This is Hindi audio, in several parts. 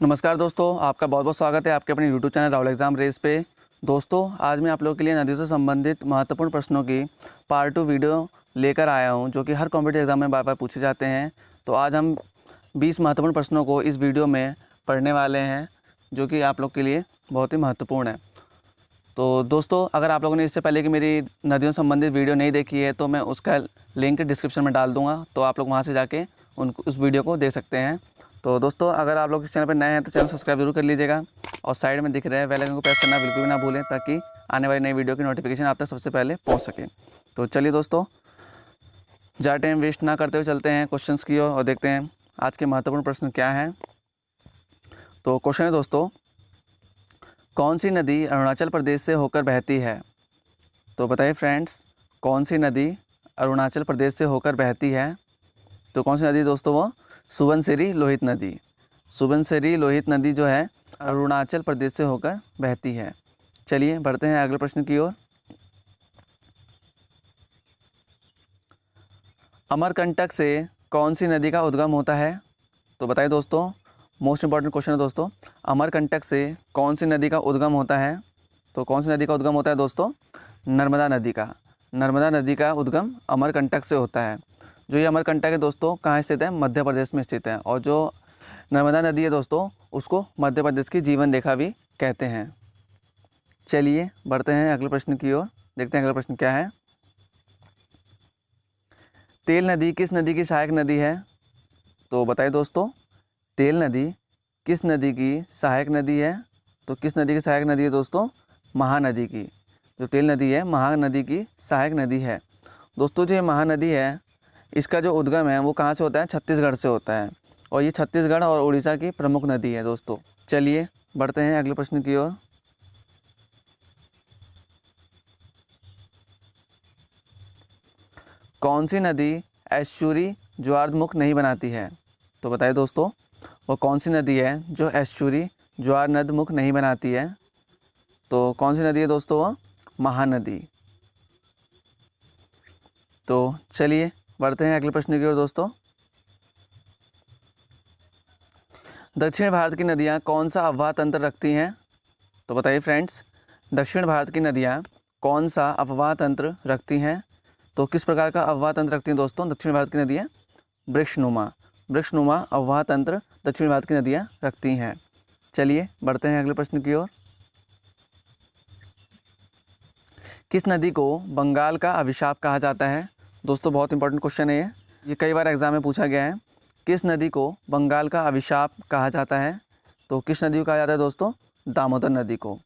नमस्कार दोस्तों, आपका बहुत बहुत स्वागत है आपके अपने YouTube channel Rahul exam race पे। दोस्तों, आज मैं आप लोगों के लिए नदियों से संबंधित महत्वपूर्ण प्रश्नों की पार्ट 2 वीडियो लेकर आया हूं, जो कि हर कॉम्पिटिटिव एग्ज़ाम में बार बार पूछे जाते हैं। तो आज हम 20 महत्वपूर्ण प्रश्नों को इस वीडियो में पढ़ने वाले हैं, जो कि आप लोग के लिए बहुत ही महत्वपूर्ण है। तो दोस्तों, अगर आप लोगों ने इससे पहले कि मेरी नदियों संबंधित वीडियो नहीं देखी है तो मैं उसका लिंक डिस्क्रिप्शन में डाल दूंगा, तो आप लोग वहां से जाके उस वीडियो को देख सकते हैं। तो दोस्तों, अगर आप लोग इस चैनल पर नए हैं तो चैनल सब्सक्राइब जरूर कर लीजिएगा और साइड में दिख रहे बेल आइकन को प्रेस करना बिल्कुल भी ना भूलें, ताकि आने वाली नई वीडियो की नोटिफिकेशन आप तक सबसे पहले पहुँच सके। तो चलिए दोस्तों, ज़्यादा टाइम वेस्ट ना करते हुए चलते हैं क्वेश्चन की ओर और देखते हैं आज के महत्वपूर्ण प्रश्न क्या हैं। तो क्वेश्चन है दोस्तों, कौन सी नदी अरुणाचल प्रदेश से होकर बहती है? तो बताइए फ्रेंड्स, कौन सी नदी अरुणाचल प्रदेश से होकर बहती है? तो कौन सी नदी दोस्तों? वो सुबनसिरी लोहित नदी। सुबनसिरी लोहित नदी जो है अरुणाचल प्रदेश से होकर बहती है। चलिए बढ़ते हैं अगले प्रश्न की ओर। अमरकंटक से कौन सी नदी का उद्गम होता है? तो बताइए दोस्तों, मोस्ट इंपॉर्टेंट क्वेश्चन है दोस्तों, अमरकंटक से कौन सी नदी का उद्गम होता है? तो कौन सी नदी का उद्गम होता है दोस्तों? नर्मदा नदी का। नर्मदा नदी का उद्गम अमरकंटक से होता है। जो ये अमरकंटक है दोस्तों, कहाँ स्थित है? मध्य प्रदेश में स्थित है। और जो नर्मदा नदी है दोस्तों, उसको मध्य प्रदेश की जीवन रेखा भी कहते हैं। चलिए बढ़ते हैं अगले प्रश्न की ओर, देखते हैं अगला प्रश्न क्या है। तेल नदी किस नदी की सहायक नदी है? तो बताइए दोस्तों, तेल नदी किस नदी की सहायक नदी है? तो किस नदी की सहायक नदी है दोस्तों? महानदी की। जो तेल नदी है महानदी की सहायक नदी है। दोस्तों, जो ये महानदी है इसका जो उद्गम है वो कहाँ से होता है? छत्तीसगढ़ से होता है, और ये छत्तीसगढ़ और उड़ीसा की प्रमुख नदी है दोस्तों। चलिए बढ़ते हैं अगले प्रश्न की ओर। कौन सी नदी एस्चुरी ज्वारमुख नहीं बनाती है? तो बताइए दोस्तों, वो कौन सी नदी है जो एस्चुरी ज्वार नदमुख नहीं बनाती है? तो कौन सी नदी है दोस्तों? वो महानदी। तो चलिए बढ़ते हैं अगले प्रश्न की ओर दोस्तों। दक्षिण भारत की नदियाँ कौन सा अफवाह तंत्र रखती हैं? तो बताइए फ्रेंड्स, दक्षिण भारत की नदियाँ कौन सा अफवाह तंत्र रखती हैं? तो किस प्रकार का अफवाह तंत्र रखती हैं दोस्तों दक्षिण भारत की नदियाँ? वृक्षनुमा अफवाह तंत्र दक्षिण भारत की नदियाँ रखती हैं। चलिए बढ़ते हैं अगले प्रश्न की ओर। किस नदी को बंगाल का अभिशाप कहा जाता है? दोस्तों, बहुत इंपॉर्टेंट क्वेश्चन है ये कई बार एग्जाम में पूछा गया है। किस नदी को बंगाल का अभिशाप कहा जाता है? तो किस नदी को कहा जाता है दोस्तों? दामोदर नदी को।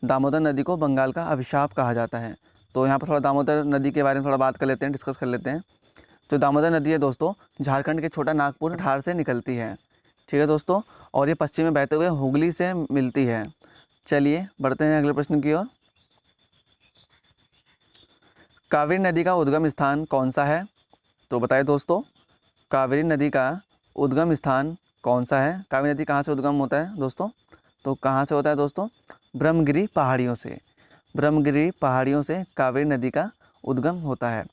दामोदर नदी को बंगाल का अभिशाप कहा जाता है। तो यहाँ पर थोड़ा दामोदर नदी के बारे में थोड़ा बात कर लेते हैं, डिस्कस कर लेते हैं। जो दामोदर नदी है दोस्तों, झारखंड के छोटा नागपुर ठार से निकलती है, ठीक है दोस्तों, और ये पश्चिम में बहते हुए हुगली से मिलती है। चलिए बढ़ते हैं अगले प्रश्न की ओर। कावेरी नदी का उद्गम स्थान कौन सा है? तो बताइए दोस्तों, कावेरी नदी का उद्गम स्थान कौन सा है? कावेरी नदी कहाँ से उद्गम होता है दोस्तों? तो कहाँ से होता है दोस्तों? ब्रह्मगिरी पहाड़ियों से। ब्रह्मगिरी पहाड़ियों से कावेरी नदी का उद्गम होता है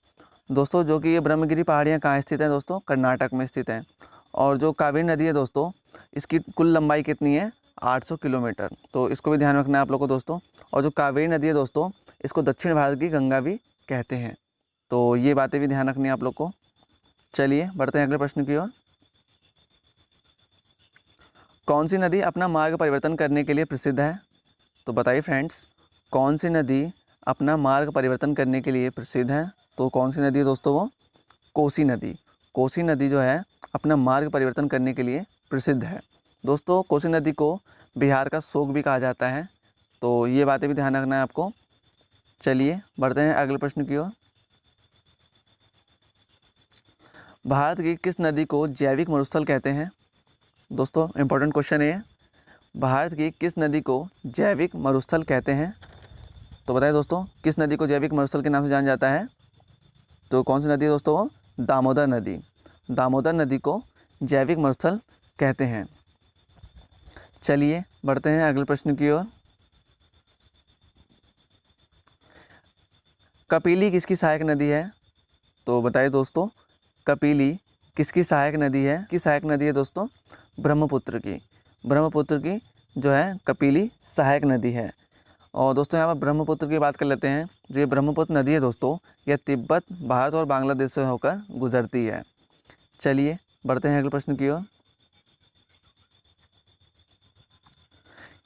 दोस्तों। जो कि ये ब्रह्मगिरी पहाड़ियाँ कहाँ स्थित हैं दोस्तों? कर्नाटक में स्थित हैं। और जो कावेरी नदी है दोस्तों, इसकी कुल लंबाई कितनी है? 800 किलोमीटर। तो इसको भी ध्यान रखना है आप लोग को दोस्तों। और जो कावेरी नदी है दोस्तों, इसको दक्षिण भारत की गंगा भी कहते हैं। तो ये बातें भी ध्यान रखनी है आप लोग को। चलिए बढ़ते हैं अगले प्रश्न की ओर। कौन सी नदी अपना मार्ग परिवर्तन करने के लिए प्रसिद्ध है? तो बताइए फ्रेंड्स, कौन सी नदी अपना मार्ग परिवर्तन करने के लिए प्रसिद्ध है? तो कौन सी नदी है दोस्तों? वो कोसी नदी। कोसी नदी जो है अपना मार्ग परिवर्तन करने के लिए प्रसिद्ध है दोस्तों। कोसी नदी को बिहार का शोक भी कहा जाता है। तो ये बातें भी ध्यान रखना है आपको। चलिए बढ़ते हैं अगले प्रश्न की ओर। भारत की किस नदी को जैविक मरुस्थल कहते हैं? दोस्तों, इंपॉर्टेंट क्वेश्चन है। भारत की किस नदी को जैविक मरुस्थल कहते हैं? तो बताइए दोस्तों, किस नदी को जैविक मरुस्थल के नाम से जाना जाता है? तो कौन सी नदी है दोस्तों? वो दामोदर नदी। दामोदर नदी को जैविक मरुस्थल कहते हैं। चलिए बढ़ते हैं अगले प्रश्न की ओर। कपिली किसकी सहायक नदी है? तो बताइए दोस्तों, कपिली किसकी सहायक नदी है? किस सहायक नदी है दोस्तों? ब्रह्मपुत्र की। ब्रह्मपुत्र की जो है कपिली सहायक नदी है। और दोस्तों यहाँ पर ब्रह्मपुत्र की बात कर लेते हैं। जो ये ब्रह्मपुत्र नदी है दोस्तों, यह तिब्बत, भारत और बांग्लादेश से होकर गुजरती है। चलिए बढ़ते हैं अगले प्रश्न की ओर।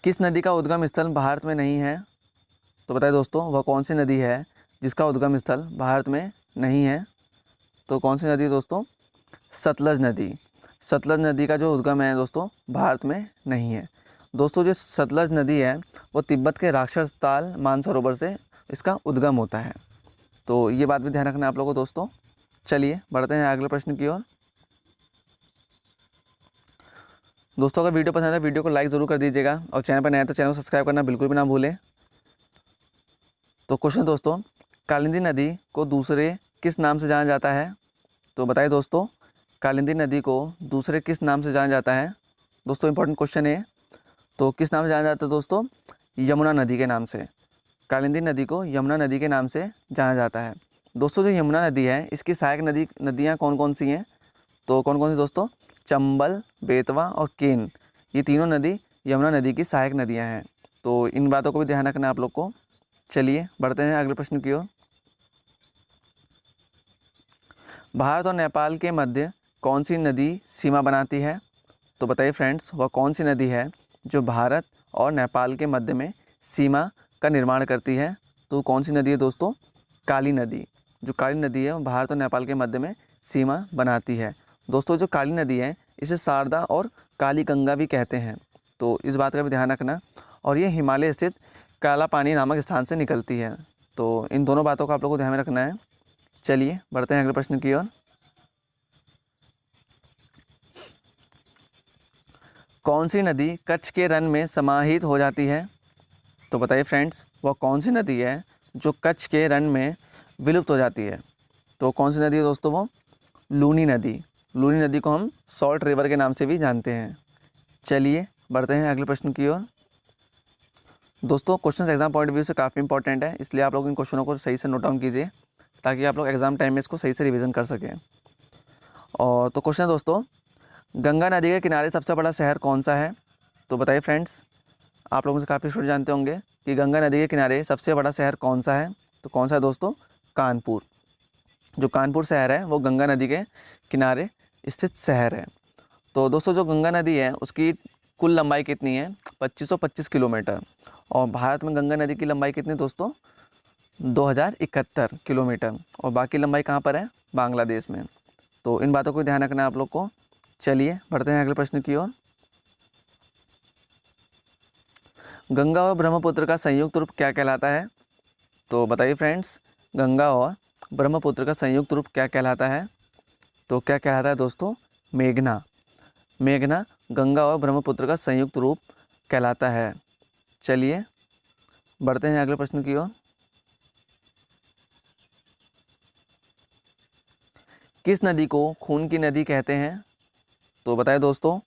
किस नदी का उद्गम स्थल भारत में नहीं है? तो बताइए दोस्तों, वह कौन सी नदी है जिसका उद्गम स्थल भारत में नहीं है? तो कौन सी नदी है दोस्तों? सतलज नदी। सतलज नदी का जो उद्गम है दोस्तों भारत में नहीं है। दोस्तों जो सतलज नदी है वो तिब्बत के राक्षस ताल मानसरोवर से इसका उद्गम होता है। तो ये बात भी ध्यान रखना है आप लोगों को दोस्तों। चलिए बढ़ते हैं अगले प्रश्न की ओर। दोस्तों अगर वीडियो पसंद है वीडियो को लाइक ज़रूर कर दीजिएगा और चैनल पर नया है तो चैनल को सब्सक्राइब करना बिल्कुल भी ना भूलें। तो क्वेश्चन दोस्तों, कालिंदी नदी को दूसरे किस नाम से जाना जाता है? तो बताइए दोस्तों, कालिंदी नदी को दूसरे किस नाम से जाना जाता है? दोस्तों इंपॉर्टेंट क्वेश्चन है। तो किस नाम से जाना जाता है दोस्तों? यमुना नदी के नाम से। कालिंदी नदी को यमुना नदी के नाम से जाना जाता है। दोस्तों जो यमुना नदी है इसकी सहायक नदियाँ कौन कौन सी हैं? तो कौन कौन सी दोस्तों? चंबल, बेतवा और केन, ये तीनों नदी यमुना नदी की सहायक नदियाँ हैं। तो इन बातों को भी ध्यान रखना है आप लोग को। चलिए बढ़ते हैं अगले प्रश्न की ओर। भारत और नेपाल के मध्य कौन सी नदी सीमा बनाती है? तो बताइए फ्रेंड्स, वह कौन सी नदी है जो भारत और नेपाल के मध्य में सीमा का निर्माण करती है? तो कौन सी नदी है दोस्तों? काली नदी। जो काली नदी है वो भारत और नेपाल के मध्य में सीमा बनाती है। दोस्तों जो काली नदी है इसे शारदा और काली गंगा भी कहते हैं। तो इस बात का भी ध्यान रखना। और ये हिमालय स्थित काला पानी नामक स्थान से निकलती है। तो इन दोनों बातों का आप लोगों को ध्यान में रखना है। चलिए बढ़ते हैं अगले प्रश्न की ओर। कौन सी नदी कच्छ के रन में समाहित हो जाती है? तो बताइए फ्रेंड्स, वह कौन सी नदी है जो कच्छ के रन में विलुप्त हो जाती है? तो कौन सी नदी है दोस्तों? वो लूनी नदी। लूनी नदी को हम सॉल्ट रिवर के नाम से भी जानते हैं। चलिए बढ़ते हैं अगले प्रश्न की ओर। दोस्तों question exam point of view से काफ़ी इंपॉर्टेंट है, इसलिए आप लोग इन क्वेश्चनों को सही से नोट डाउन कीजिए ताकि आप लोग एग्जाम टाइम में इसको सही से रिवीजन कर सकें। और तो क्वेश्चन दोस्तों, गंगा नदी के किनारे सबसे बड़ा शहर कौन सा है? तो बताइए फ्रेंड्स, आप लोगों से काफ़ी स्टूडेंट जानते होंगे कि गंगा नदी के किनारे सबसे बड़ा शहर कौन सा है? तो कौन सा है दोस्तों? कानपुर। जो कानपुर शहर है वो गंगा नदी के किनारे स्थित शहर है। तो दोस्तों जो गंगा नदी है उसकी कुल लंबाई कितनी है? 2525 किलोमीटर। और भारत में गंगा नदी की लंबाई कितनी दोस्तों? 2071 किलोमीटर। और बाकी लंबाई कहाँ पर है? बांग्लादेश में। तो इन बातों को ध्यान रखना है आप लोग को। चलिए बढ़ते हैं अगले प्रश्न की ओर। गंगा और ब्रह्मपुत्र का संयुक्त रूप क्या कहलाता है? तो बताइए फ्रेंड्स, गंगा और ब्रह्मपुत्र का संयुक्त रूप क्या कहलाता है? तो क्या कहलाता है दोस्तों? मेघना। मेघना गंगा और ब्रह्मपुत्र का संयुक्त रूप कहलाता है। चलिए बढ़ते हैं अगले प्रश्न की ओर। किस नदी को खून की नदी कहते हैं? तो बताएं दोस्तों,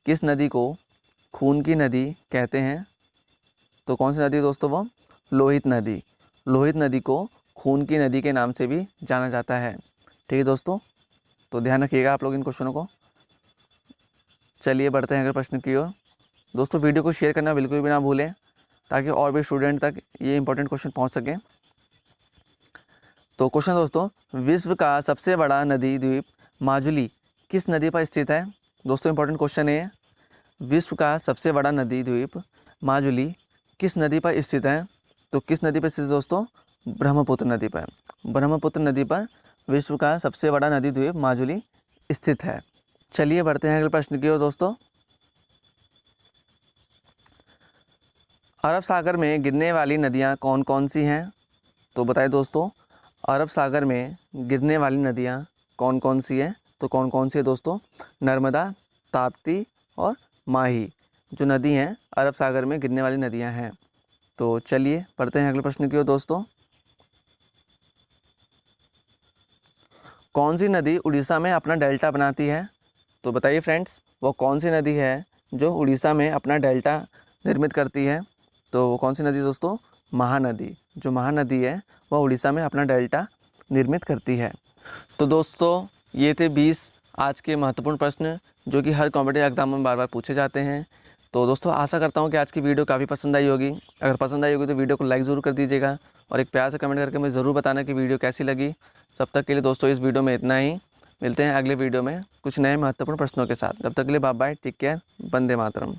किस नदी को खून की नदी कहते हैं? तो कौन सी नदी है दोस्तों? वो लोहित नदी। लोहित नदी को खून की नदी के नाम से भी जाना जाता है। ठीक है दोस्तों, तो ध्यान रखिएगा आप लोग इन क्वेश्चनों को। चलिए बढ़ते हैं अगले प्रश्न की ओर। दोस्तों वीडियो को शेयर करना बिल्कुल भी ना भूलें ताकि और भी स्टूडेंट तक ये इंपॉर्टेंट क्वेश्चन पहुंच सकें। तो क्वेश्चन दोस्तों, विश्व का सबसे बड़ा नदी द्वीप माजुली किस नदी पर स्थित है? दोस्तों इंपॉर्टेंट क्वेश्चन है। विश्व का सबसे बड़ा नदी द्वीप माजुली किस नदी पर स्थित है? तो किस नदी पर स्थित है दोस्तों? ब्रह्मपुत्र नदी पर। ब्रह्मपुत्र नदी पर विश्व का सबसे बड़ा नदी द्वीप माजुली स्थित है। चलिए बढ़ते हैं अगले प्रश्न की ओर दोस्तों। अरब सागर में गिरने वाली नदियां कौन कौन सी हैं? तो बताइए दोस्तों, अरब सागर में गिरने वाली नदियां कौन कौन सी हैं? तो कौन कौन सी है दोस्तों? नर्मदा, ताप्ती और माही जो नदी हैं अरब सागर में गिरने वाली नदियां हैं। तो चलिए पढ़ते हैं अगले प्रश्न की ओर दोस्तों। कौन सी नदी उड़ीसा में अपना डेल्टा बनाती है? तो बताइए फ्रेंड्स, वो कौन सी नदी है जो उड़ीसा में अपना डेल्टा निर्मित करती है? तो वो कौन सी नदी दोस्तों? महानदी। जो महानदी है वह उड़ीसा में अपना डेल्टा निर्मित करती है। तो दोस्तों ये थे 20 आज के महत्वपूर्ण प्रश्न जो कि हर कॉम्पिटिटिव एग्जाम में बार बार पूछे जाते हैं। तो दोस्तों आशा करता हूँ कि आज की वीडियो काफ़ी पसंद आई होगी। अगर पसंद आई होगी तो वीडियो को लाइक ज़रूर कर दीजिएगा और एक प्यार से कमेंट करके मुझे ज़रूर बताना कि वीडियो कैसी लगी। तब तक के लिए दोस्तों इस वीडियो में इतना ही। मिलते हैं अगले वीडियो में कुछ नए महत्वपूर्ण प्रश्नों के साथ। तब तक के लिए bye bye, take care, Vande Mataram.